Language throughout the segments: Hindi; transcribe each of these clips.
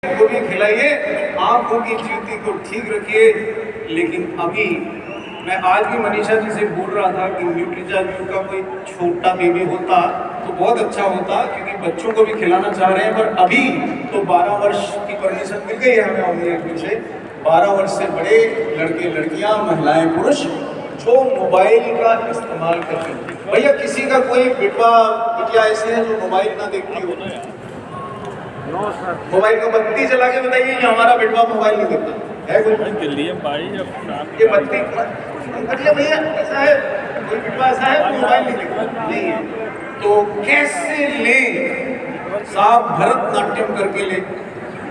को भी खिलाइए, आंखों की ज्योति को ठीक रखिए। लेकिन अभी मैं आज भी मनीषा जी से बोल रहा था कि न्यूट्रीचार्ज का कोई छोटा बेबी होता तो बहुत अच्छा होता, क्योंकि बच्चों को भी खिलाना चाह रहे हैं। पर अभी तो 12 वर्ष की परमिशन मिल गई है हमें होमियोपैथी से। 12 वर्ष से बड़े लड़के लड़कियां, महिलाएं, पुरुष जो मोबाइल का इस्तेमाल करते हैं। भैया किसी का कोई बेटा बिटिया ऐसे है जो मोबाइल ना देखती हो? मोबाइल को बत्ती जला के बताइए कि हमारा बेटवा मोबाइल नहीं देखता है। कोई दिल्ली ये बत्ती भैया ऐसा है, कोई बेटवा ऐसा है वो मोबाइल नहीं देखता नहीं है। तो कैसे ले साहब, भरतनाट्यम करके ले,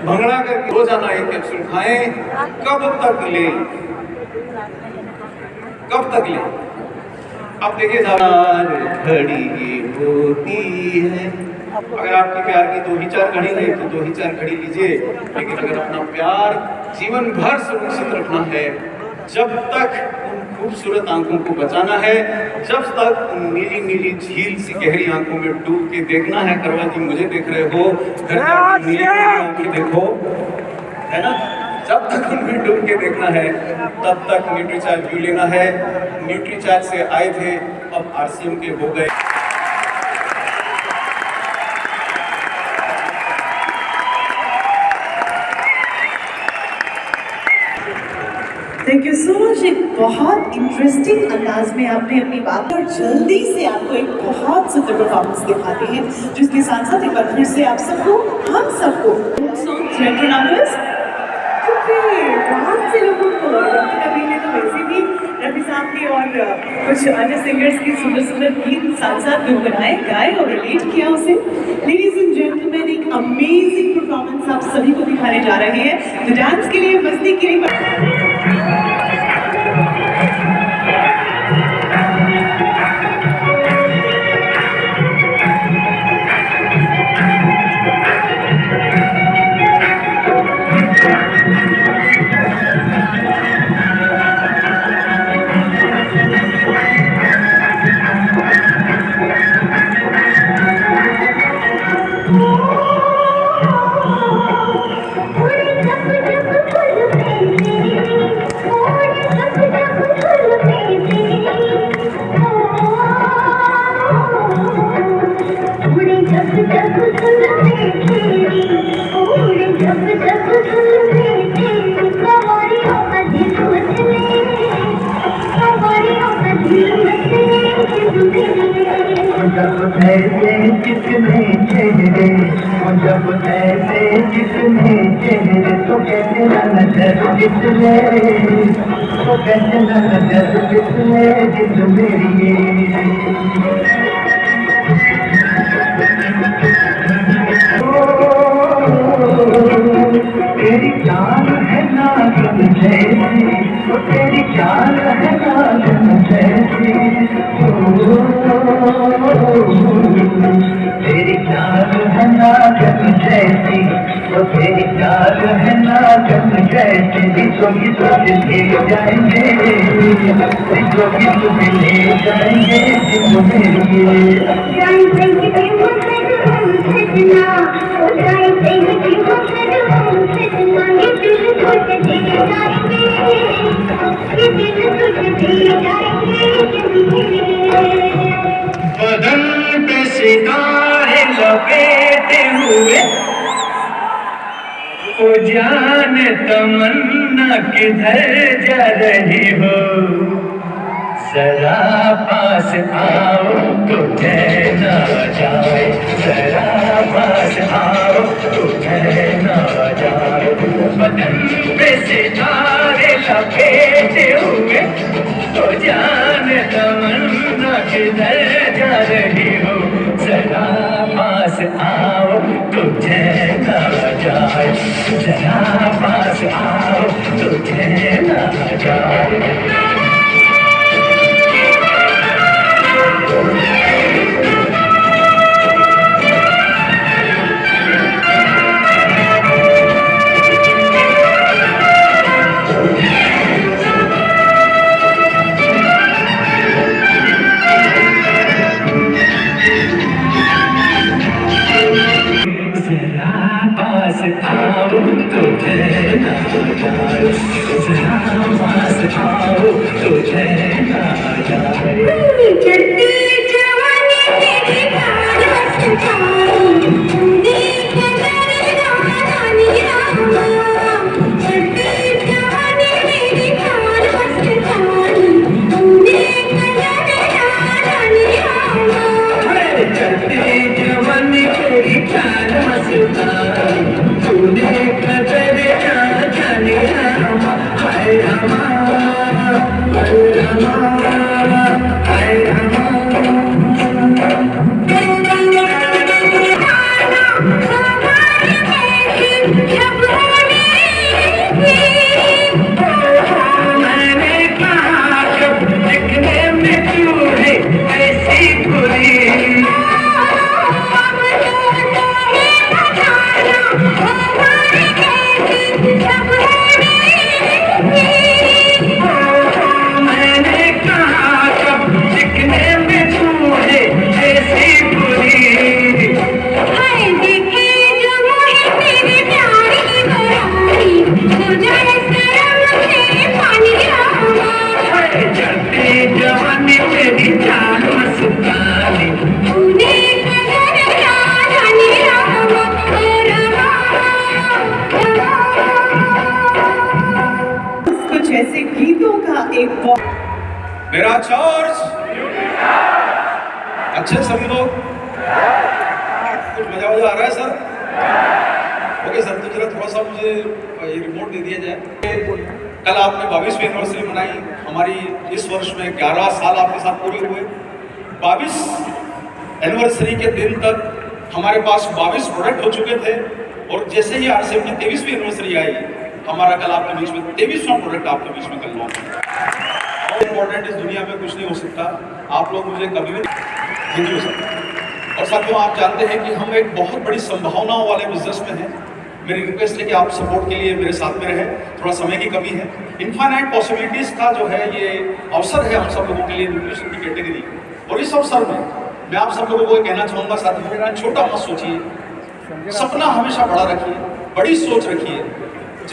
भंगड़ा करके रोजाना एक कैप्सूल खाएं। कब तक ले, कब तक ले? अब देखिए घड़ी होती है। अगर आपके प्यार की 2 ही 4 घड़ी है तो 2 ही 4 घड़ी लीजिए। लेकिन अगर अपना प्यार जीवन भर सुरक्षित रखना है, जब तक उन खूबसूरत आंखों को बचाना है, जब तक उन नीली नीली झील सी गहरी आंखों में डूब के देखना है। करवा जी मुझे देख रहे हो, घर जाकर नीली आंखें देखो, है ना? जब तक उनमें डूब के देखना है तब तक न्यूट्रीचार्ज भी लेना है। न्यूट्रीचार्ज से आए थे, अब आरसीएम के हो गए। Thank you so much. एक बहुत इंटरेस्टिंग अंदाज में आपने अपनी बात और जल्दी से आपको एक बहुत सुंदर परफॉर्मेंस दिखाते हैं, जिसके साथ साथ एक बार फिर से आप सबको, हम सबको बहुत से लोगों को अभी ने तो वैसे भी रफी साहब की और कुछ अन्य सिंगर्स की सुंदर सुंदर गीत साथ साथ गुनगुनाए, गाए और रिलेट किया उसे। लेडीज एंड जेंटलमैन, एक अमेजिंग परफॉर्मेंस आप सभी को दिखाने जा रहे हैं। तो डांस के लिए, मस्ती के लिए जब ऐसे जितने चेहरे, जब ऐसे जितने चेहरे, तो कैसे न नजर जितने, तो कैसे न नजर जितने जित मेरी। तेरी चाल है नागिन जैसी, तेरी चाल है नागिन जैसी, तेरी चाल है नागिन जैसी, तेरी चाल है नागिन जैसी। गीतों ले जाएंगे, गीतों ले जाएंगे जिसको मेरी। बदन पे सितारे लपेटे हुए, ओ जान तमन्ना किधर जा रही हो? जरा पास आओ तो चैन आ जाए, जरा पास आओ तो चैन आ जाए। बदन पे सितारे लपेटे हुए, तो जान तमन्ना किधर जा रही हो? जरा पास आओ तो चैन आ जाए, जरा पास आओ तो चैन आ जाए। आओ तुझे ना जाए, जरा पास आओ तुझे ना जाए। चढ़ती जवानी तेरी प्यार बरसाई, देख मेरे रानी रामा। चढ़ती जवानी तेरी प्यार बरसाई, देख मेरे रानी रामा। चढ़ती जवानी तेरी चाल मस्ताई, तूने कदर जाने रामा। हाय रामा, हाय रामा, हाय रामा। मैंने कहा जब दिखने में तू है ऐसी बुरी, मैंने कहा जब दिखने में तू है ऐसी बुरी। हाय देखे जो मोहे तेरे प्यार की बड़ाई, मुझे शर्म से पानी रामा। चढ़ती जवानी तेरी चाल मस्तानी, तूने कदर जानी रामा, कुछ ऐसे गीतों का एक बहुत मेरा चार्ज अच्छे सभी लोग कुछ मजा आ रहा है सर। ओके सर, तो जरा थोड़ा सा मुझे ये रिपोर्ट दे दिया जाए। कल आपने 22वीं एनिवर्सरी मनाई, हमारी इस वर्ष में 11 साल आपके साथ पूरे हुए। 22 एनिवर्सरी के दिन तक हमारे पास 22 प्रोडक्ट हो चुके थे, और जैसे ही आरसीएम की 23वीं एनिवर्सरी आई, हमारा कल आपके बीच में 23वां प्रोडक्ट आपके बीच में कल लॉन्च हुआ। इम्पोर्टेंट इस दुनिया में कुछ नहीं हो सकता, आप लोग मुझे कभी भी थैंक यू सर। और साथियों, आप जानते हैं कि हम एक बहुत बड़ी संभावनाओं वाले बिजनेस में हैं। मेरी रिक्वेस्ट है कि आप सपोर्ट के लिए मेरे साथ में रहें, थोड़ा समय की कमी है। इनफाइनाइट पॉसिबिलिटीज का जो है ये अवसर है हम सब लोगों के लिए न्यूट्रिशन की कैटेगरी, और इस अवसर में मैं आप सब लोगों को ये कहना चाहूँगा साथियों, छोटा मत सोचिए, सपना हमेशा बड़ा रखिए, बड़ी सोच रखिए।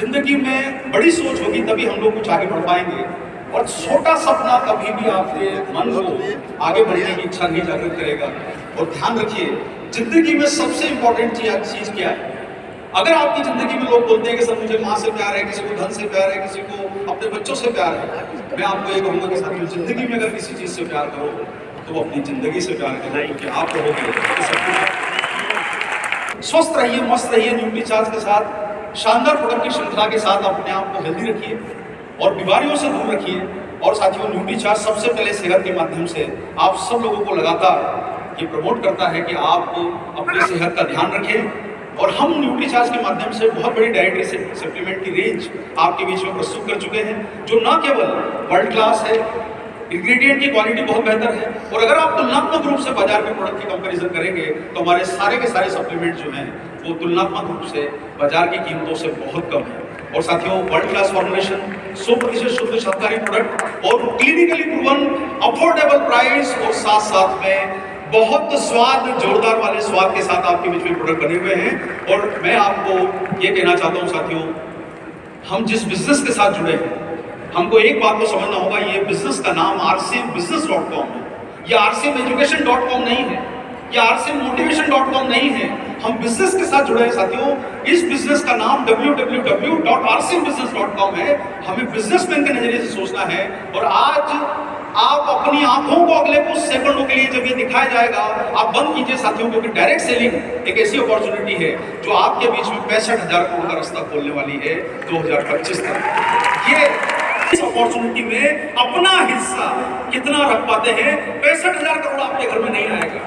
जिंदगी में बड़ी सोच होगी तभी हम लोग कुछ आगे बढ़ पाएंगे, और छोटा सपना कभी भी आपके मन को आगे बढ़ने की इच्छा नहीं जागृत करेगा। और ध्यान रखिए, जिंदगी में सबसे इंपॉर्टेंट चीज क्या है? अगर आपकी जिंदगी में लोग बोलते हैं कि सर मुझे माँ से प्यार है, किसी को धन से प्यार है, किसी को अपने बच्चों से प्यार है, मैं आपको ये कहूँगा कि साथियों, जिंदगी में अगर किसी चीज से प्यार करो तो अपनी जिंदगी से प्यार करो, क्योंकि आप रहोगे तो सब कुछ। स्वस्थ रहिए, मस्त रहिए न्यूट्रीचार्ज के साथ, शानदार प्रोडक्ट की श्रृंखला के साथ अपने आप को हेल्दी रखिए और बीमारियों से दूर रखिए। और साथियों, न्यूट्रीचार्ज सबसे पहले सेहत के माध्यम से आप सब लोगों को लगातार ये प्रमोट करता है कि आप अपनी सेहत का ध्यान रखें। और हम न्यूट्रीचार्ज के माध्यम से बहुत बड़ी डाइटरी सप्लीमेंट की रेंज आपके बीच में प्रस्तुत कर चुके हैं, जो न केवल वर्ल्ड क्लास है, इंग्रेडिएंट की क्वालिटी बहुत बेहतर है, और अगर आप तुलनात्मक रूप से बाजार में प्रोडक्ट की कंपैरिजन करेंगे तो हमारे सारे के सारे सप्लीमेंट जो हैं वो तुलनात्मक रूप से बाजार की कीमतों से बहुत कम है। और साथियों, वर्ल्ड क्लास फॉर्मुलेशन, 100% शुद्ध शाकाहारी प्रोडक्ट और क्लिनिकली प्रूवन अफोर्डेबल प्राइस, और साथ साथ में बहुत स्वाद, जोरदार वाले स्वाद के साथ आपके बीच में प्रोडक्ट बने हुए हैं। और मैं आपको ये कहना चाहता हूँ साथियों, हम जिस बिजनेस के साथ जुड़े हैं, हमको एक बात को समझना होगा, ये बिजनेस का नाम rcmbusiness.com है, ये rcmeducation.com नहीं है, ये rcmotivation.com नहीं है। हम बिजनेस के साथ जुड़े हैं साथियों। इस बिजनेस का नाम www.rcmbusiness.com है। हमें बिजनेसमैन के नजरिए से सोचना है, और आज आप अपनी आंखों को अगले कुछ सेकंडों के लिए जब ये दिखाया जाएगा, आप बंद कीजिए साथियों, क्योंकि डायरेक्ट सेलिंग एक ऐसी अपॉर्चुनिटी है जो आपके बीच में 65,000 करोड़ का रास्ता खोलने वाली है 2025 तक। ये इस अपॉर्चुनिटी में अपना हिस्सा कितना रख पाते हैं? 65,000 करोड़ आपके घर में नहीं आएगा,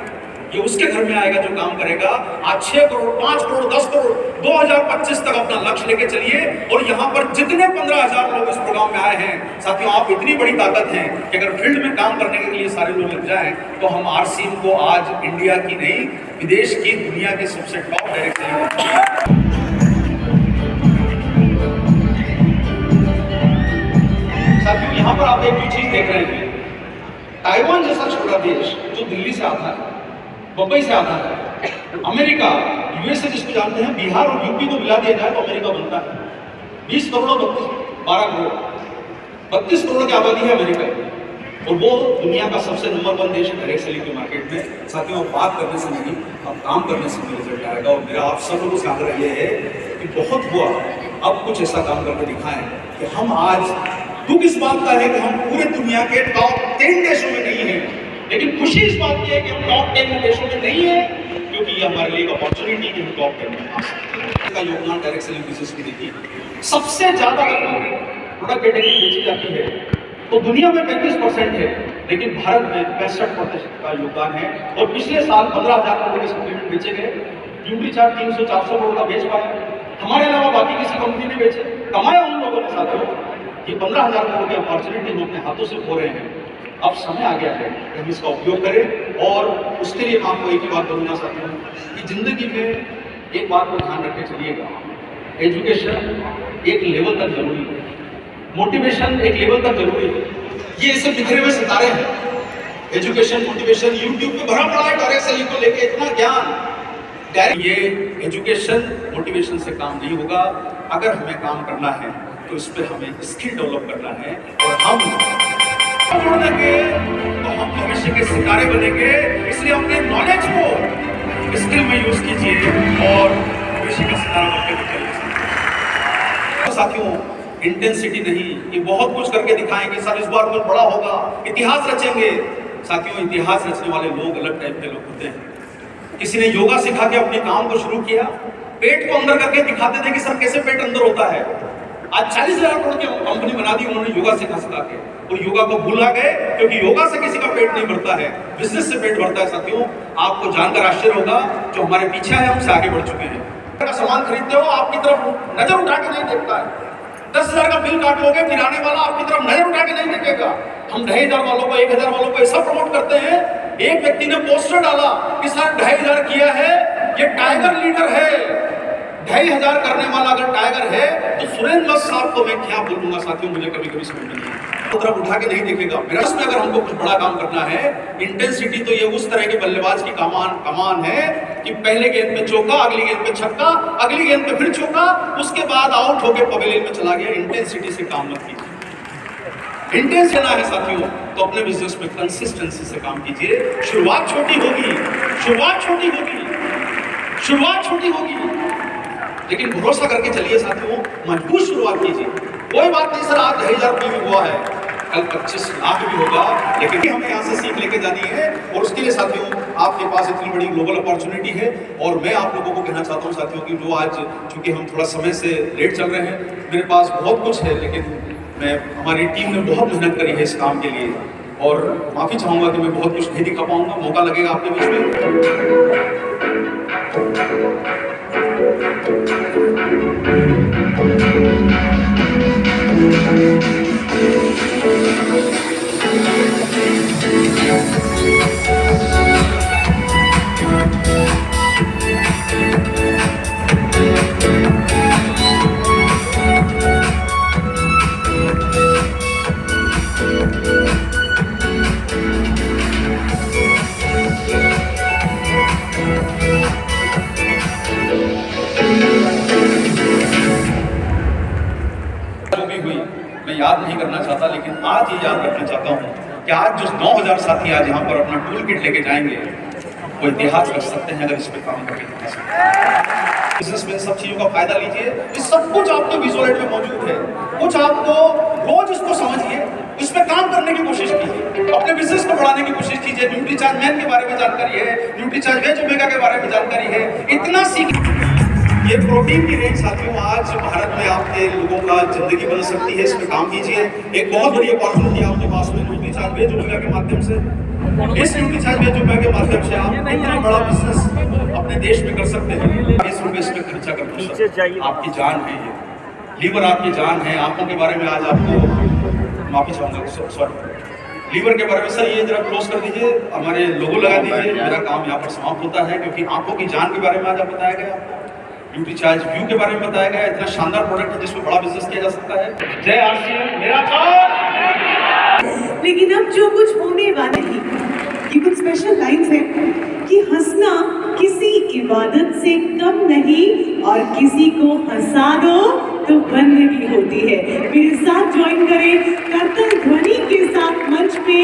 ये उसके घर में आएगा जो काम करेगा। आज 6 करोड़, 5 करोड़, 10 करोड़ 2025 तक अपना लक्ष्य लेके चलिए। और यहाँ पर जितने 15,000 लोग इस प्रोग्राम में आए हैं साथियों, आप इतनी बड़ी ताकत हैं कि अगर फील्ड में काम करने के लिए सारे लोग लग जाएं तो हम आरसीएम को आज इंडिया की नहीं, विदेश की, दुनिया के सबसे टॉप डायरेक्ट सेलिंग। साथियों, यहाँ पर आप एक जो चीज देख रहे हैं, ताइवान जैसा छोटा देश जो दिल्ली से आता है, मुंबई से आता है, अमेरिका, यूएसए जिसको जानते हैं, बिहार और यूपी को मिला दिया जाए तो अमेरिका बनता है। 20 करोड़ 12 करोड़ 32 करोड़ की आबादी है अमेरिका की, और वो दुनिया का सबसे नंबर 1 देश है डायरेक्ट सेलिंग के मार्केट में। साथियों, बात करने से नहीं, अब काम करने से रिजल्ट आएगा। और मेरा आप सब लोगों से आग्रह ये है कि बहुत हुआ, अब कुछ ऐसा काम करके दिखाएं कि हम आज, दुख इस बात का है कि हम पूरे दुनिया के टॉप 10 देशों में नहीं हैं, लेकिन खुशी इस बात की है कि हम टॉप 10 देशों में नहीं है, क्योंकि ये हमारे लिए एक अपॉर्चुनिटी है कि हम टॉप 10 में आ सकते हैं। का योगदान डायरेक्ट सेलिंग बिजनेस में देखिए, सबसे ज्यादा प्रोडक्ट कैटेगरी बेची जाती है तो दुनिया में 35% है, लेकिन भारत में 65% का योगदान है। और पिछले साल 15,000 करोड़ के सप्लीमेंट बेचे गए, न्यूट्रीचार्ज 300-400 करोड़ का बेच पाया, हमारे अलावा बाकी किसी कंपनी ने बेचे, कमाया उन लोगों ने। साथियों, ये 15,000 करोड़ की अपॉर्चुनिटी हम अपने हाथों से खो रहे हैं। अब समय आ गया है कि हम इसका उपयोग करें, और उसके लिए मैं आपको एक ही बात बोलना चाहता हूँ कि जिंदगी में एक बात को ध्यान रख के चलिएगा, एजुकेशन एक लेवल तक जरूरी है, मोटिवेशन एक लेवल तक जरूरी है। ये ऐसे बिखरे हुए सितारे हैं, एजुकेशन, मोटिवेशन, यूट्यूब पे भरा पड़ा है डायरेक्ट सेलिंग को लेके इतना ज्ञान। ये एजुकेशन मोटिवेशन से काम नहीं होगा। अगर हमें काम करना है तो इस पर हमें स्किल डेवलप करना है, और हम जुड़ेंगे तो हम भविष्य के सितारे बनेंगे। इसलिए अपने नॉलेज को स्किल में यूज कीजिए और भविष्य का सितारा बनकर निकलिए। साथियों, इंटेंसिटी नहीं, ये बहुत कुछ करके दिखाएंगे सर, इस बार कुछ बड़ा होगा, इतिहास रचेंगे। साथियों, इतिहास रचने वाले लोग अलग टाइप के लोग होते हैं। किसी ने योगा सिखा के अपने काम को शुरू किया, पेट को अंदर करके दिखाते थे कि सर कैसे पेट अंदर होता है। आज 40,000 करोड़ की कंपनी बना दी उन्होंने योगा सिखा के, और योगा को भूला गए, क्योंकि योगा से किसी का पेट नहीं भरता है, बिजनेस से पेट भरता है। साथियों, आपको जानकर आश्चर्य होगा, जो हमारे पीछे है हमसे आगे बढ़ चुके हैं। सामान खरीदते हो, आपकी तरफ नजर उठा के नहीं देखता है। 10,000 का बिल काटोगे, किराने वाला आपकी तरफ नजर उठा के नहीं देखेगा। हम 2,500 वालों को, 1,000 वालों को ऐसा प्रमोट करते हैं। एक व्यक्ति ने पोस्टर डाला कि सर 2,500 किया है, ये टाइगर लीडर है। 2,500 करने वाला अगर टाइगर है तो सुरेंद्र साहब को मैं क्या बोलूंगा। साथियों, मुझे कभी कभी समझ नहीं आता, तरफ उठा के नहीं देखेगा। मेरा इसमें अगर हमको कुछ बड़ा काम करना है, इंटेंसिटी तो ये उस तरह के बल्लेबाज की कमान है कि पहले गेंद पे चौका, अगली गेंद पे छक्का, अगली गेंद पे फिर चौका, उसके बाद आउट होके पवेलियन में चला गया। इंटेंसिटी से काम मत कीजिए। इंटेंस लेना है साथियों, तो अपने बिजनेस में कंसिस्टेंसी से काम कीजिए। शुरुआत छोटी होगी, लेकिन भरोसा करके चलिए साथियों, मजबूत शुरुआत कीजिए। कोई बात नहीं सर, आज 2,500 रुपये भी हुआ है, कल 25 लाख भी होगा, लेकिन हमें यहाँ से सीख लेके जानी है। और उसके लिए साथियों, आपके पास इतनी बड़ी ग्लोबल अपॉर्चुनिटी है। और मैं आप लोगों को कहना चाहता हूँ साथियों कि जो आज, चूंकि हम थोड़ा समय से लेट चल रहे हैं, मेरे पास बहुत कुछ है, लेकिन हमारी टीम ने बहुत मेहनत करी है इस काम के लिए, और माफी चाहूंगा कि मैं बहुत कुछ नहीं दिखा पाऊंगा। मौका लगेगा आपके बीच में। मैं याद नहीं करना चाहता, लेकिन आज ये याद रखना चाहता हूँ कि आज जो 9,000 साथी आज यहाँ पर अपना टूल किट लेके जाएंगे, वो इतिहास रख सकते हैं अगर इस पे काम करके। बिजनेस में सब चीजों का फायदा लीजिए, ये सब कुछ आपके विजुअल एड में मौजूद है। कुछ आपको रोज इसको समझिए, इस पे काम करने की कोशिश कीजिए, अपने बिजनेस को बढ़ाने की कोशिश कीजिए। न्यूट्रीचार्ज मैन के बारे में जानकारी है, न्यूट्रीचार्ज वेज ओमेगा के बारे में जानकारी है, इतना सीख। ये प्रोटीन की रेंज साथियों, आज भारत में आपके लोगों का जिंदगी बन सकती है, इस पे काम कीजिए। एक बहुत बड़ी अपॉर्चुनिटी आपके पास में न्यूट्रीचार्ज वेज ओमेगा के माध्यम से, इस न्यूट्रीचार्ज वेज ओमेगा के माध्यम से आप इतना बड़ा बिजनेस अपने देश में कर सकते हैं। ₹20 इस पे खर्चा कर दो, आपकी जान है ये, लीवर आपकी जान है। आंखों के बारे में आज आपको माफी चाहूंगा, सॉरी, लीवर के बारे में सर ये जरा क्लोज कर दीजिए, हमारे लोगो लगा दीजिए। मेरा काम यहाँ पर समाप्त होता है, क्योंकि आंखों की जान के बारे में आज बताया गया, न्यूट्रीचार्ज व्यू के बारे में बताया गया। इतना शानदार प्रोडक्ट है जिसमें बड़ा बिजनेस किया जा सकता है। जय आरसीएम, मेरा काम। लेकिन अब जो कुछ होने वाला है कि कुछ स्पेशल लाइन्स हैं कि हंसना किसी इबादत से कम नहीं और किसी को हंसा दो तो बंदगी होती है। मेरे साथ ज्वाइन करें, कर्तन ध्वनि के साथ मंच पे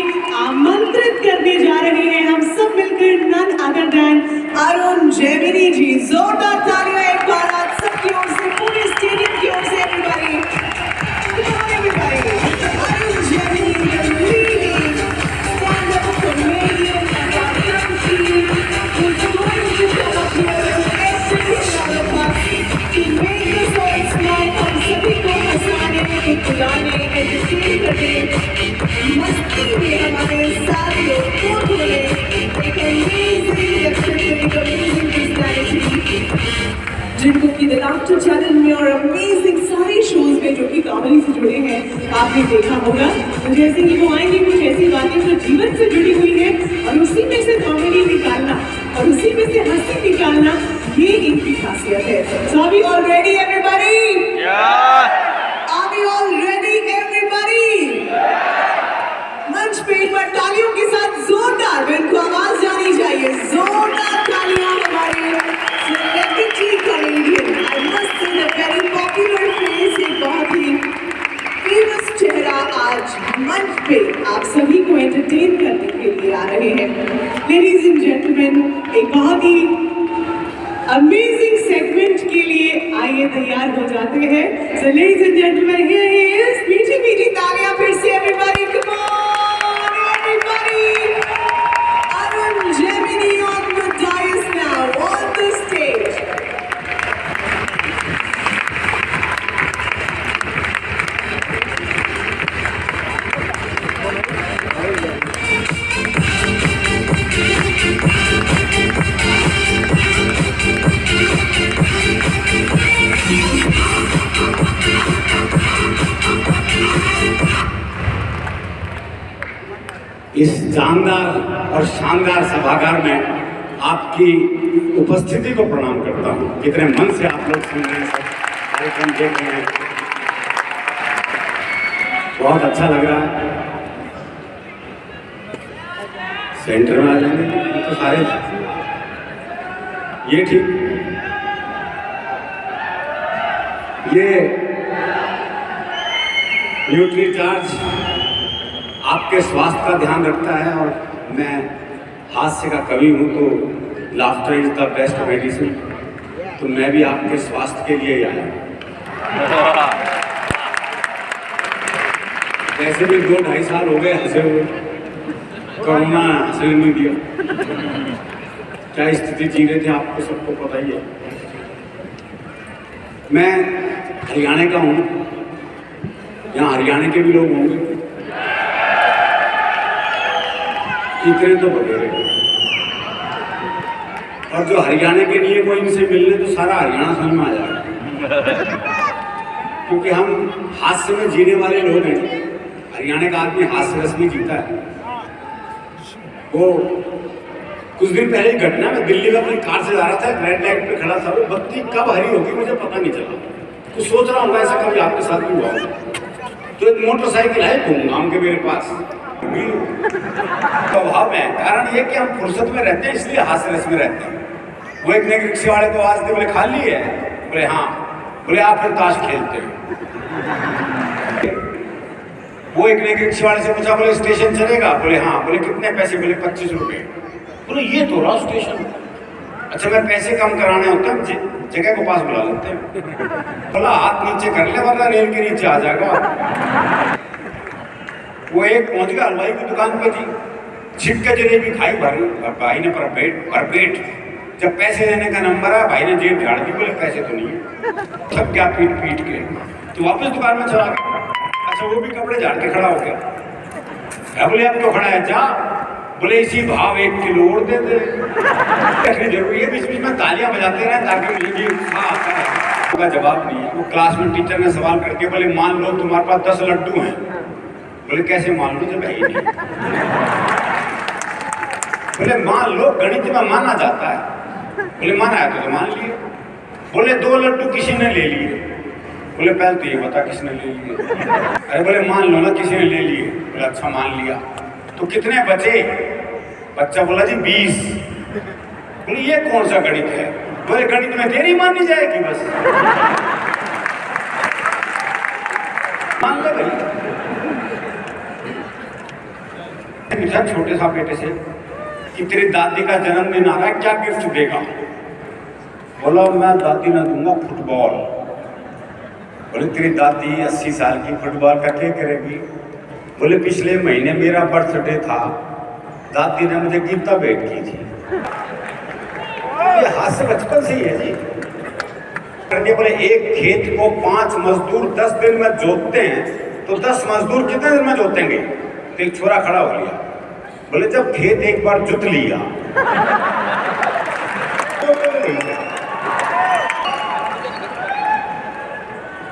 आमंत्रित करने जा रहे हैं हम सब मिलकर none other than Arun Jemini ji. जोरदार तालियां एक बार आप सबकी ओर से, पूरे स्टेडियम की ओर से everybody. Come on everybody. Arun Gemini, the leading stand-up comedian of our country, who's going to come up here and entertain all of us, to make us all smile, हम सभी को हंसाने, मुस्कुराने, entertain करने, मस्ती में हमारे साथ लोग को बोले, एक amazing representing amazing personality, जिनको कि द लाफ्टर चैनल में और अमेजिंग सारे शोज में जो कि कॉमेडी से जुड़े हैं आपने देखा होगा। तो जैसे कि वो आएंगे कुछ ऐसी बातें जो जीवन से जुड़ी हुई है और उसी में से कॉमेडी निकालना और उसी में से हंसी निकालना, ये इनकी खासियत है। So are we all ready everybody? Are we all ready everybody? मंच पे एक बार तालियों के साथ जोरदार, इनको आवाज जानी चाहिए, जोरदार तालियां हमारे celebrity comedian, I must say the very popular face, एक बहुत ही फेमस चेहरा आज मंच पे आप सभी को एंटरटेन करने के लिए आ रहे हैं। लेडीज एंड जेंटलमैन, एक बहुत ही अमेजिंग सेगमेंट के लिए आइए तैयार हो जाते हैं। So ladies and gentleman, here he is, मीठी मीठी तालियां फिर से everybody, come on everybody, Arun Gemini on the dais now on the stage. इस जानदार और शानदार सभागार में आपकी उपस्थिति को प्रणाम करता हूँ। कितने मन से आप लोग सुन रहे हैं, सब कार्यक्रम देख रहे हैं, बहुत अच्छा लग रहा है। सेंटर में आ जाएंगे तो सारे ये ठीक, ये न्यूट्री चार्ज आपके स्वास्थ्य का ध्यान रखता है और मैं हास्य का कवि हूँ, तो laughter is the best medicine, तो मैं भी आपके स्वास्थ्य के लिए ही आया हूँ। वैसे भी 2-2.5 साल हो गए हंसे हुए, कोरोना हंसने नहीं दिया, क्या स्थिति जी रहे थे आपको सबको पता ही है। मैं हरियाणा का हूँ, यहाँ हरियाणा के भी लोग होंगे, इतने तो बड़े, और जो हरियाणा के लिए कोई इनसे मिलने तो सारा हरियाणा समझ में आ जाएगा, क्योंकि हम हास्य में जीने वाले लोग हैं। हरियाणा का आदमी हास्य रस में जीता है। वो कुछ दिन पहले ही घटना, में दिल्ली में अपनी कार से जा रहा था, रेड लाइट पे खड़ा था, वो बत्ती कब हरी होगी मुझे पता नहीं चला। तो सोच रहा हूँ ऐसा कभी आपके साथ भी हुआ होगा। तो एक मोटरसाइकिल है घूमघाम के मेरे पास, स्वभाव है, कारण ये कि हम फुर्सत में रहते हैं, इसलिए हास्य रस में रहते हैं। वो एक नए रिक्शे वाले को आवाज दे, बोले खाली है? बोले हाँ। बोले आप फिर ताश खेलते हैं? वो एक नए रिक्शे वाले से पूछा, बोले स्टेशन चलेगा? बोले हाँ। बोले कितने पैसे? बोले 25 रुपए। बोले ये तो रहा स्टेशन। अच्छा मैं पैसे कम कराने होते हैं, जगह को पास बुला लेते हैं। बोला हाथ नीचे कर ले वरना रेल के नीचे आ जाएगा। वो एक पहुंच गया हलवाई की दुकान पे थी, छिप के जलेबी खाई भर, भाई ने पर पेट। जब पैसे देने का नंबर आया, भाई ने जेब झाड़ दी, बोले पैसे तो नहीं है। सब क्या पीट के तो वापस दुकान में चला गया। अच्छा वो भी कपड़े झाड़ के खड़ा हो गया। बोले अब क्यों खड़ा है? जा। बोले इसी भाव 1 किलो और दे दे। जरूरी है बीच में तालियां बजाते रहे ताकि मुझे भी उत्साह आता है। उसका जवाब नहीं है। वो क्लास में टीचर ने सवाल करके बोले मान लो तुम्हारे पास 10 लड्डू हैं। बोले कैसे मान लो जब है ही नहीं। बोले मान लो, गणित में माना जाता है। बोले माना है तो मान लिए। बोले 2 लड्डू किसी ने ले लिए। बोले पहले तो ये बता किसने ले लिए। अरे बोले मान लो ना किसी ने ले लिए। बोले अच्छा मान लिया, तो कितने बचे? बच्चा बोला जी 20। बोले ये कौन सा गणित है? बोले गणित में देरी मानी जाएगी बस। मान ले भाई। पूछा छोटे सा बेटे से कि तेरी दादी का जन्मदिन आ रहा है, क्या गिफ्ट देगा? बोला मैं दादी ना दूंगा फुटबॉल। बोले तेरी दादी 80 साल की, फुटबॉल का क्या करेगी? बोले पिछले महीने मेरा बर्थडे था, दादी ने मुझे गिफ्ट भेंट की थी। ये हाथ से बचपन से ही है जी। बोले एक खेत को 5 मजदूर 10 दिन में जोतते हैं तो 10 मजदूर कितने दिन में जोतेंगे? तो एक छोरा खड़ा हो गया, बोले जब खेत एक बार जुत लिया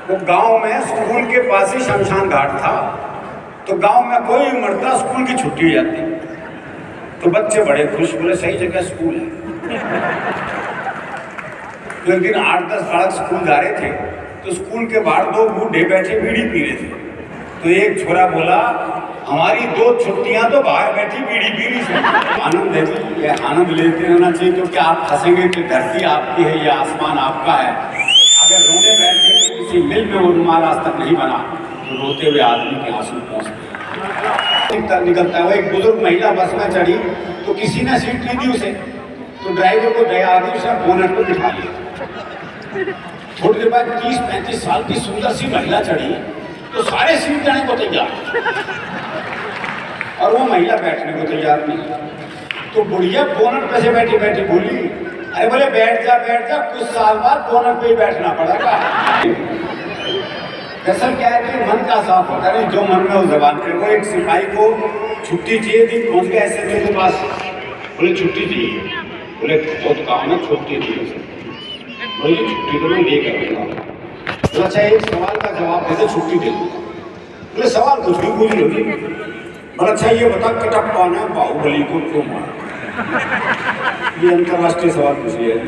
वो गांव में स्कूल के पास ही शमशान घाट था, तो गांव में कोई मरता स्कूल की छुट्टी हो जाती, तो बच्चे बड़े खुश, बोले सही जगह स्कूल है। तो एक दिन 8-10 बालक स्कूल जा रहे थे, तो स्कूल के बाहर 2 बूढ़े बैठे बीड़ी पी रहे थे। तो एक छोरा बोला हमारी 2 छुट्टियां तो बाहर बैठी बीड़ी पी रही थी। आनंद है जी, ये आनंद लेते रहना चाहिए, क्योंकि आप हंसेंगे कि धरती आपकी है, ये आसमान आपका है। अगर रोने बैठ के किसी मिल में वो रुमाल आज तक नहीं बना तो रोते हुए आदमी के आंसू पहुंचते निकलता है। वो एक बुजुर्ग महिला बस में चढ़ी तो किसी ने सीट नहीं दी उसे, तो ड्राइवर को दया आ गई, उसने बोनट को दिखा दिया। थोड़ी देर बाद 30-35 साल की सुंदर सी महिला चढ़ी तो सारे सीट जाने को तैयार और वो महिला बैठने को तैयार नहीं। तो बुढ़िया बोनट पे से बैठी बैठी बोली, अरे बोले बैठ जा कुछ साल बाद बोनट पे ही बैठना पड़ेगा। दरअसल क्या है कि मन का साफ होता है, जो मन में उस जबान पे। वो एक सिपाही को छुट्टी चाहिए थी, पहुंच गया एसएचओ के पास, बोले छुट्टी चाहिए। बोले बहुत काम है, छुट्टी चाहिए उसे। बोले छुट्टी तो मैं लेकर आऊंगा। तो अच्छा एक सवाल का जवाब दे दे, छुट्टी दे दूंगा। बोले सवाल कुछ भी पूछ लो जी। बोले अच्छा ये बता कटप्पा ने बाहुबली को क्यों मारा? ये अंतरराष्ट्रीय सवाल पूछ लिया है।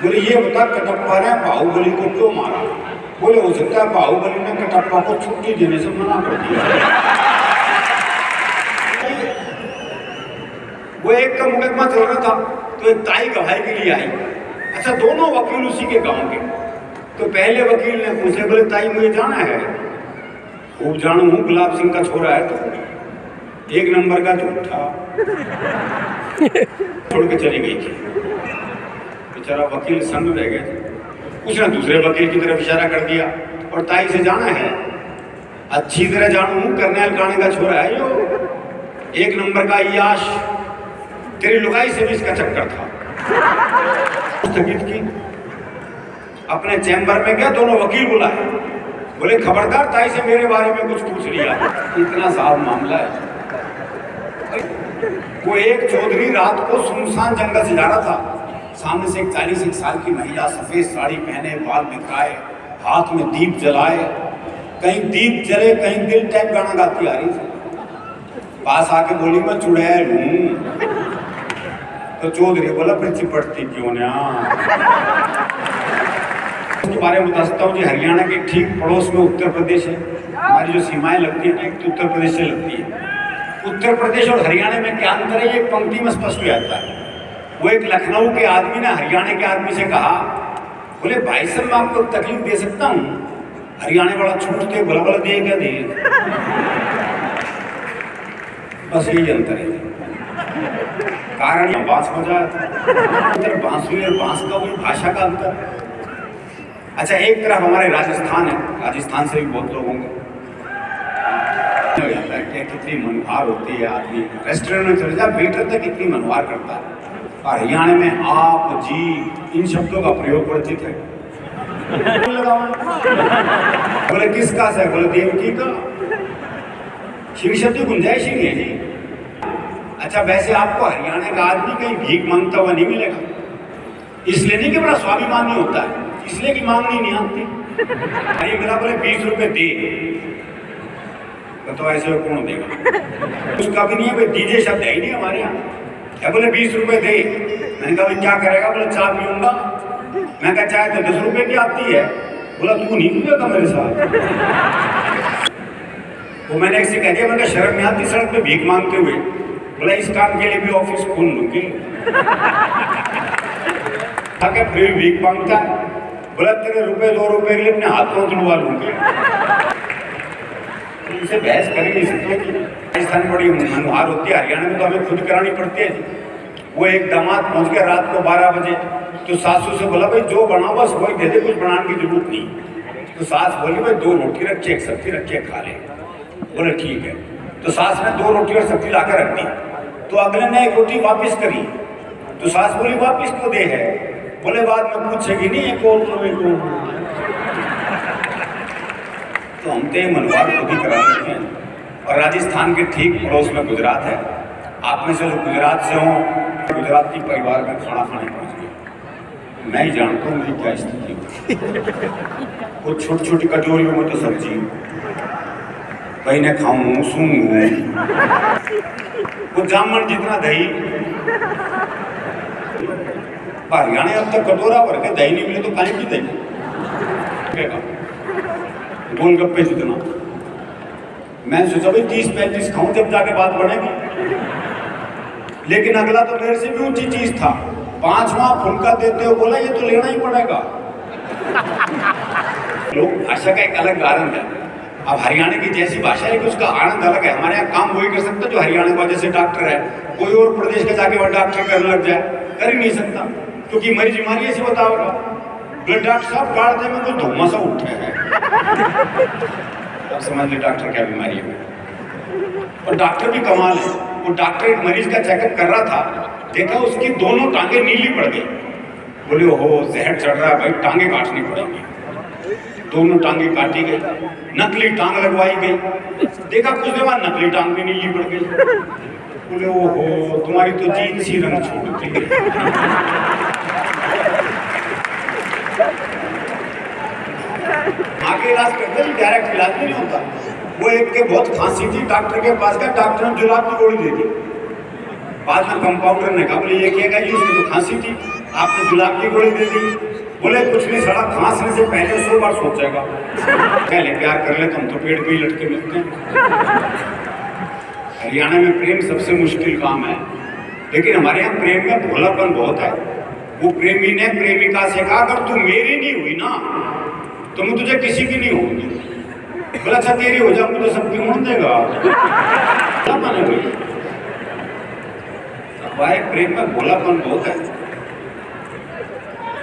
बोले ये बता कटप्पा ने बाहुबली को क्यों मारा? बोले हो सकता है बाहुबली ने कटप्पा को छुट्टी देने से मना कर दिया। वो एक का मुकदमा चल रहा था, तो एक ताई गवाही के लिए आई। अच्छा दोनों वकील उसी के गांव के। तो पहले वकील ने पूछे, बोले ताई मुझे जाना है? खूब जानू हूँ, गुलाब सिंह का छोरा है, तो 1 नंबर का झूठा छोड़ के चली गई थी। बेचारा वकील संग रह गए। उसने दूसरे वकील की तरफ इशारा कर दिया और ताई से जाना है? अच्छी तरह जानू हूँ, करनेल गाने का छोरा है यो, 1 नंबर का याश, तेरी लुगाई से भी इसका चक्कर था। स्थगित की, अपने चैम्बर में गया, दोनों वकील बुलाए। बोले खबरदार ताई से मेरे बारे में कुछ पूछ लिया। इतना साफ मामला है। वो एक चौधरी रात को सुनसान जंगल से जा रहा था, सामने से एक 40 साल की महिला सफेद साड़ी पहने, बाल बिखराए, हाथ में दीप जलाए, कहीं दीप जले कहीं दिल टाइप गाना गाती आ रही थी। पास आके बोली मैं चुड़ैल हूँ। तो चौधरी बोला फिर चिपटती क्यों ना? उसके बारे में बता सकता हूँ जी। हरियाणा के ठीक पड़ोस में उत्तर प्रदेश है। हमारी जो सीमाएं लगती है ना, उत्तर प्रदेश से लगती है। उत्तर प्रदेश और हरियाणा में क्या अंतर है, ये पंक्ति में स्पष्ट हो जाता है। वो एक लखनऊ के आदमी ने हरियाणा के आदमी से कहा, बोले भाई साहब मैं आपको तकलीफ दे सकता हूँ? हरियाणा वाला छूटते बोला बोला दे क्या दे। बस यही अंतर है। कारण बांस बजा अंतर, बांसुरी और बांस का वही भाषा का अंतर। अच्छा एक तरफ हमारे राजस्थान है, राजस्थान से भी बहुत लोग होंगे। कितनी मनोहार होती है, आदमी रेस्टोरेंट में चले जा, वेटर तक कितनी मनोहार करता है। और हरियाणा में आप जी इन शब्दों का प्रयोग वर्जित है। बोले किसका से? बोले देवकी का। शिव शब्द की गुंजाइश ही नहीं है जी। अच्छा वैसे आपको हरियाणा का आदमी कहीं भीख मांगता हुआ नहीं मिलेगा। इसलिए नहीं कि बड़ा स्वाभिमानी होता है, इसलिए कि मांगनी नहीं आती। अरे मेरा बोले 20 रुपए दे, तो ऐसे कौन देगा? उसका भी नहीं है, दीजिए शब्द है ही नहीं हमारे यहाँ। क्या बोले 20 रुपए दे? मैंने कहा भाई क्या करेगा? बोले चाय पीऊंगा। मैं कहा चाय तो 10 रुपए की आती है। बोला तू नहीं पिएगा मेरे साथ? वो मैंने ऐसे कह दिया, मैं शर्म नहीं आती सड़क पे भीख मांगते हुए। बोला इस काम के लिए भी ऑफिस खोल लूंगी। आके फिर भीख मांगता है, बोला तेरे रुपए 2 रुपए के लिए अपने हाथों तुड़वा लूंगी। इनसे बहस कर ही नहीं सकते कि राजस्थान बड़ी मनोहार होती है, हरियाणा में तो हमें खुद करानी पड़ती है। वो एक दामाद पहुंच गया रात को 12 बजे, तो सासू से बोला भाई जो बनाओ बस वही दे दे, कुछ बनाने की जरूरत नहीं। तो सास बोली भाई 2 रोटी रखिए, 1 सब्जी रखिए, खा ले। बोले ठीक है। तो सास ने 2 रोटी और सब्जी लाकर रख दी। तो अगले ने 1 रोटी वापिस करी, तो सास बोली वापिस तो दे है। बोले बाद में पूछेगी नहीं एक और तो हम तो मनोहार खुद ही करा सकते हैं। और राजस्थान के ठीक पड़ोस में गुजरात है। आप में से जो गुजरात से हो, गुजराती परिवार में खाना खाने पहुंच गए, मैं ही जानता हूँ मेरी क्या स्थिति है। वो छोटी छोटी कटोरियों में तो सब्जी भाई ने खाऊं सूंघूं, वो जामन जितना दही। हरियाणा अब तक कटोरा भर के दही नहीं मिले तो काहे की दही, गोलगप्पे जितना। मैं सोचा भाई 30-35 खाऊं जब जाके बात बढ़ेगी। लेकिन अगला तो मेरे से भी ऊंची चीज था, 5वां फुलका देते हो, बोला ये तो लेना ही पड़ेगा। लोग भाषा का एक अलग आनंद है। अब हरियाणा की जैसी भाषा है कि उसका आनंद अलग है। हमारे यहाँ काम वही कर सकता जो हरियाणा का, जैसे डॉक्टर है, कोई और प्रदेश के जाके वह डॉक्टर करने लग जाए, कर ही नहीं सकता, क्योंकि मरीज बीमारी ऐसी बताओगा। ब्लड डॉक्टर साहब काट दे में कुछ धुआं सा उठे है, अब समझ ली डॉक्टर क्या बीमारी है। और डॉक्टर भी कमाल है। वो डॉक्टर एक मरीज का चेकअप कर रहा था, देखा उसकी दोनों टांगे नीली पड़ गई। बोले ओहो जहर चढ़ रहा है भाई, टांगे काटनी पड़ेगी। दोनों टांगे काटी गई, नकली टांग लगवाई गई। देखा कुछ देर बाद नकली टांग भी नीली पड़ गई। बोले ओहो तुम्हारी तो जीन्स ही रंग छोड़ती है। आगे इलाज करते हैं, डायरेक्ट इलाज नहीं होता। वो एक के बहुत खांसी थी, डॉक्टर के पास गया, डॉक्टर ने जुलाब की गोली दे दी। बाद में कंपाउंडर ने कहा बोले ये क्या जी, उसकी तो खांसी थी, आपने जुलाब की गोली दे दी। बोले कुछ नहीं सड़ा, खांसने से पहले 100 बार सोचेगा। पहले प्यार कर ले, तुम तो पेड़ पे ही लटके मिलते हैं। हरियाणा में प्रेम सबसे मुश्किल काम है, लेकिन हमारे यहाँ प्रेम में भोलापन बहुत है। वो प्रेमी ने प्रेमिका से कहा अगर तू मेरी नहीं हुई ना तो मैं तुझे किसी की नहीं होगी। बोला अच्छा तेरी हो जा, मुझे सबकी होने देगा। क्या माने भाई, प्रेम में भोलापन बहुत है।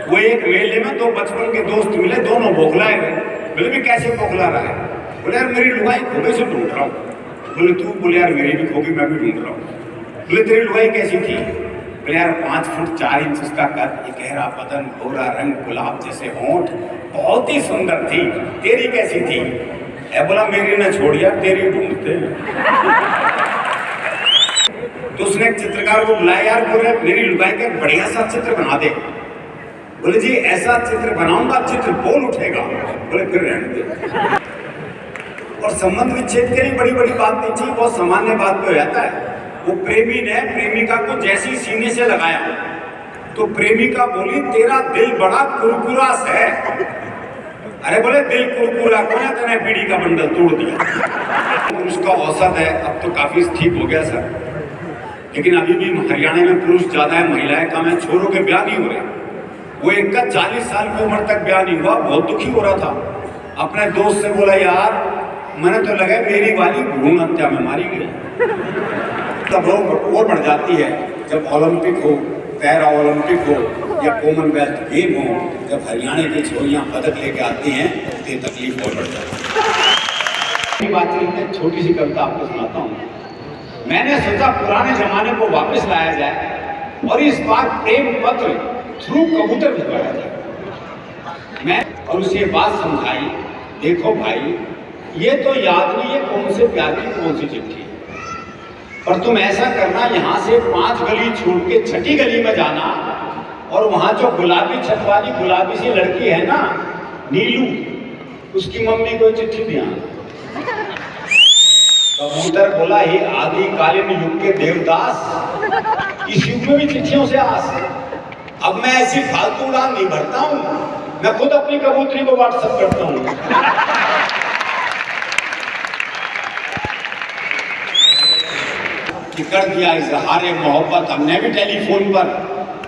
वो एक मेले में 2 बचपन के दोस्त मिले, दोनों बौखलाए गए। बोले भी कैसे बौखला रहा है? बोले यार मेरी लुगाई खोगे से ढूंढ रहा हूँ। बोले तू? बोले यार मेरी भी खोगी, मैं भी ढूंढ रहा हूँ। बोले तेरी लुगाई कैसी थी? बोले यार 5 फुट 4 इंच उसका कद, एक गहरा बदन, गोरा रंग, गुलाब जैसे होंठ, बहुत ही सुंदर थी। तेरी कैसी थी? बोला मेरी ने छोड़ यार, तेरी ढूंढते हैं। तो उसने एक चित्रकार को बुलाया, यार बोले मेरी लुगाई का बढ़िया सा चित्र बना दे। बोले जी ऐसा चित्र बनाऊंगा चित्र बोल उठेगा। बोले फिर रहने दे। और संबंध विच्छेद के लिए बड़ी बड़ी बात नहीं थी, बहुत सामान्य बात पे हो जाता है। वो प्रेमी ने प्रेमिका को जैसी सीने से लगाया तो प्रेमिका बोली तेरा दिल बड़ा कुरकुरा है। अरे बोले दिल कुरकुरा कौन है, तेने बीड़ी का बंडल तोड़ दिया। उसका औसत है, अब तो काफी ठीक हो गया सर, लेकिन अभी भी हरियाणा में पुरुष ज्यादा है, महिलाएं कम है, छोरों के ब्याह नहीं हो रहे। वो एक का 40 साल की उम्र तक ब्याह नहीं हुआ, बहुत दुखी हो रहा था। अपने दोस्त से बोला यार मैंने तो लगा मेरी वाली भ्रूण हत्या में मारी गई। तब वो बढ़ जाती है जब ओलंपिक हो, पैरा ओलंपिक हो या कॉमनवेल्थ गेम हो, जब हरियाणा की छोरियां पदक लेके आती हैं तो ये तकलीफ और बढ़ जाती है। बातचीत में छोटी सी कविता आपको सुनाता हूँ। मैंने सोचा पुराने जमाने को वापस लाया जाए और इस बार प्रेम पत्र थ्रू कबूतर भिजवाया जाए। मैं और उसे बात समझाई, देखो भाई ये तो याद नहीं है कौन से प्यार की कौन सी चिट्ठी, पर तुम ऐसा करना यहाँ से 5 गली छोड़ के 6ठी गली में जाना और वहां जो गुलाबी छत वाली गुलाबी सी लड़की है ना नीलू, उसकी मम्मी को चिट्ठी दिया। कबूतर बोला हे आदिकालीन युग के देवदास, इस युग में भी चिट्ठियों से आस। अब मैं ऐसी फालतू उड़ान नहीं भरता हूँ, मैं खुद अपनी कबूतरी को व्हाट्सएप करता हूँ। कि कर दिया इजहार मोहब्बत। हमने भी टेलीफोन पर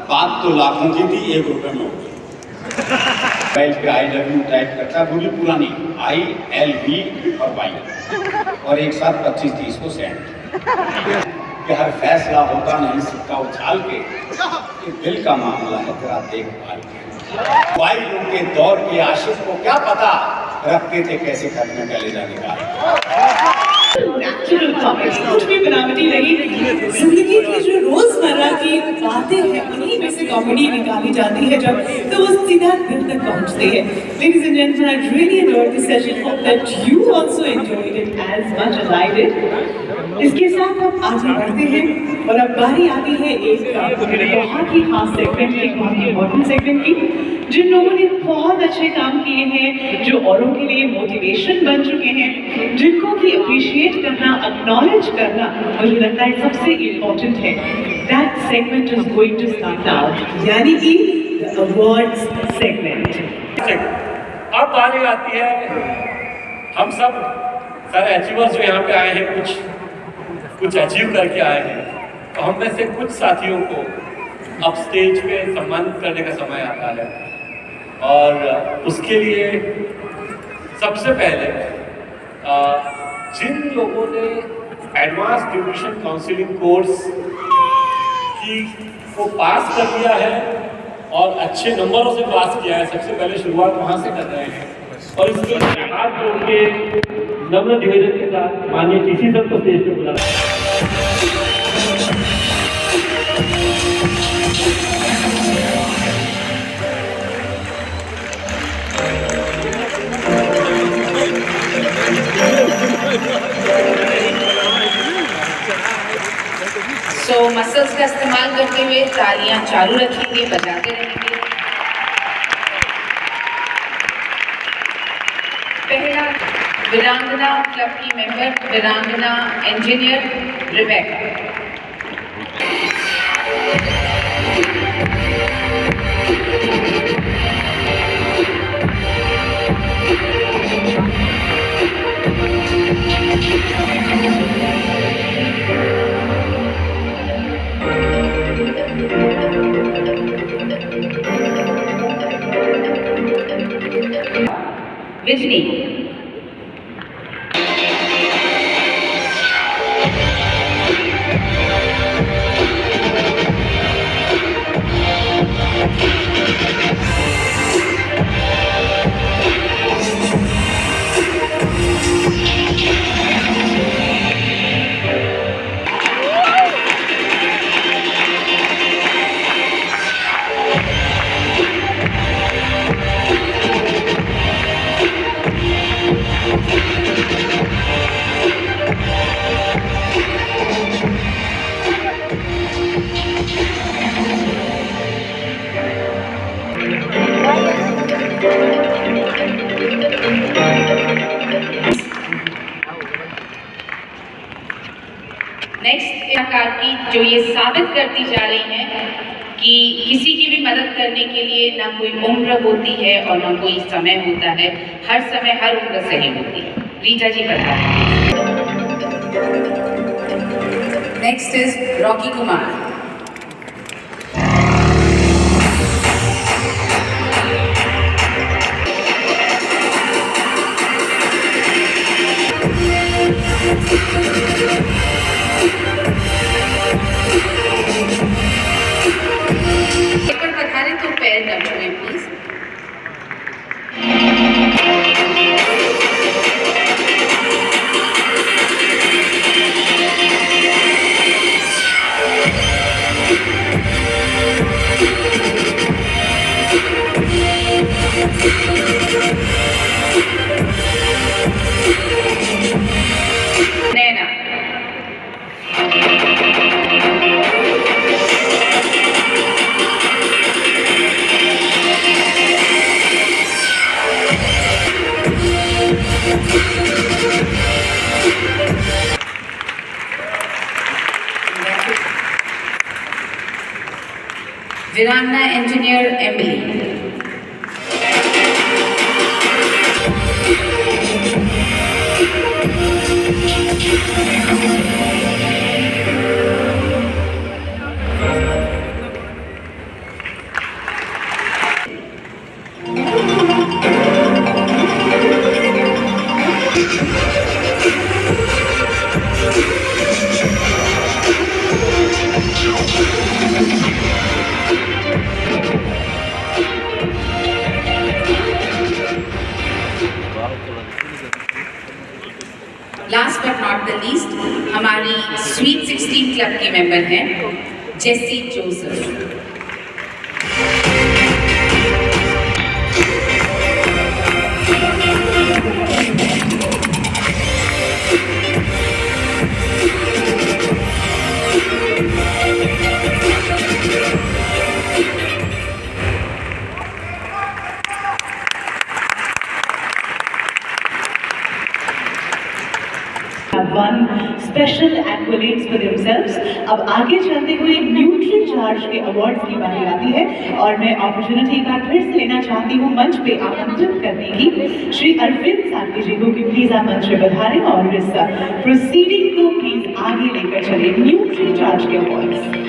बात तो लाखों की थी, 1 रुपए में हो गई। मोबाइल पे आई लव यू टाइप करता, वो भी पुरानी ILV और वाई, और एक साथ 25-30 को सेंड। कि हर फैसला होता नहीं सिक्का उछाल के, कि दिल का मामला है तेरा देखभाल के। वाई लोग के दौर के आशिक को क्या पता रखते थे कैसे खत में पहले जाने का। नेचुरल टॉपिक्स, कुछ भी बनावटी नहीं। जिंदगी की जो रोजमर्रा की बातें हैं उन्हीं में से कॉमेडी निकाली जाती है जब, तो वो सीधा दिल तक पहुंचती है। Ladies and gentlemen, I really enjoyed this session. Hope that you also enjoyed it as much as I did. इसके साथ हम आगे बढ़ते हैं और अब बारी आती है एक बहुत ही खास सेगमेंट की, बहुत ही इम्पोर्टेंट सेगमेंट की, जिन लोगों ने बहुत अच्छे काम किए हैं, जो औरों के लिए मोटिवेशन बन चुके हैं, जिनको कि अप्रिशिएट करना, एक्नॉलेज करना मुझे लगता है सबसे इम्पोर्टेंट है। That segment is going to start now, यानी कि द अवार्ड्स सेगमेंट। अब बारी आती है, हम सब सारे अचीवर्स जो यहाँ पे आए हैं कुछ अचीव करके आए हैं, तो हम में से कुछ साथियों को अब स्टेज पे सम्मानित करने का समय आता है। और उसके लिए सबसे पहले जिन लोगों ने एडवांस ट्यूशन काउंसलिंग कोर्स को पास कर लिया है और अच्छे नंबरों से पास किया है, सबसे पहले शुरुआत वहाँ से कर रहे हैं। और इसके लिए हाथ जोड़ के नम्र निवेदन के साथ माननीय TC सर को स्टेज पे बुलाना। सो मसल्स का इस्तेमाल करते हुए तालियां चालू रखेंगे, बजाते रहेंगे। पहला वीरांगना क्लब की मेंबर, वीरांगना इंजीनियर रिबेका। बिजली नेक्स्ट कलाकार की जो ये साबित करती जा रही हैं कि किसी की भी मदद करने के लिए ना कोई उम्र होती है और ना कोई समय होता है, हर समय हर उम्र सही होती है। रीटा जी बता रहे। Next is Rocky Kumar. पधारे तो पैर न छुए प्लीज। नैना वीरांगना engineer Emily. Last but not the least हमारी स्वीट 16 क्लब की मेंबर हैं जेसी Joseph. have won special accolades for themselves। अब आगे चलते हुए न्यूट्री चार्ज के अवार्ड्स की बारी आती है और मैं अपॉर्चुनिटी का फिर से लेना चाहती हूँ मंच पे आमंत्रित करने की श्री अरविंद साथी जी को कि प्लीज आप मंच पे पधारें और इस प्रोसीडिंग को प्लीज आगे लेकर चले न्यूट्री चार्ज के अवार्ड्स।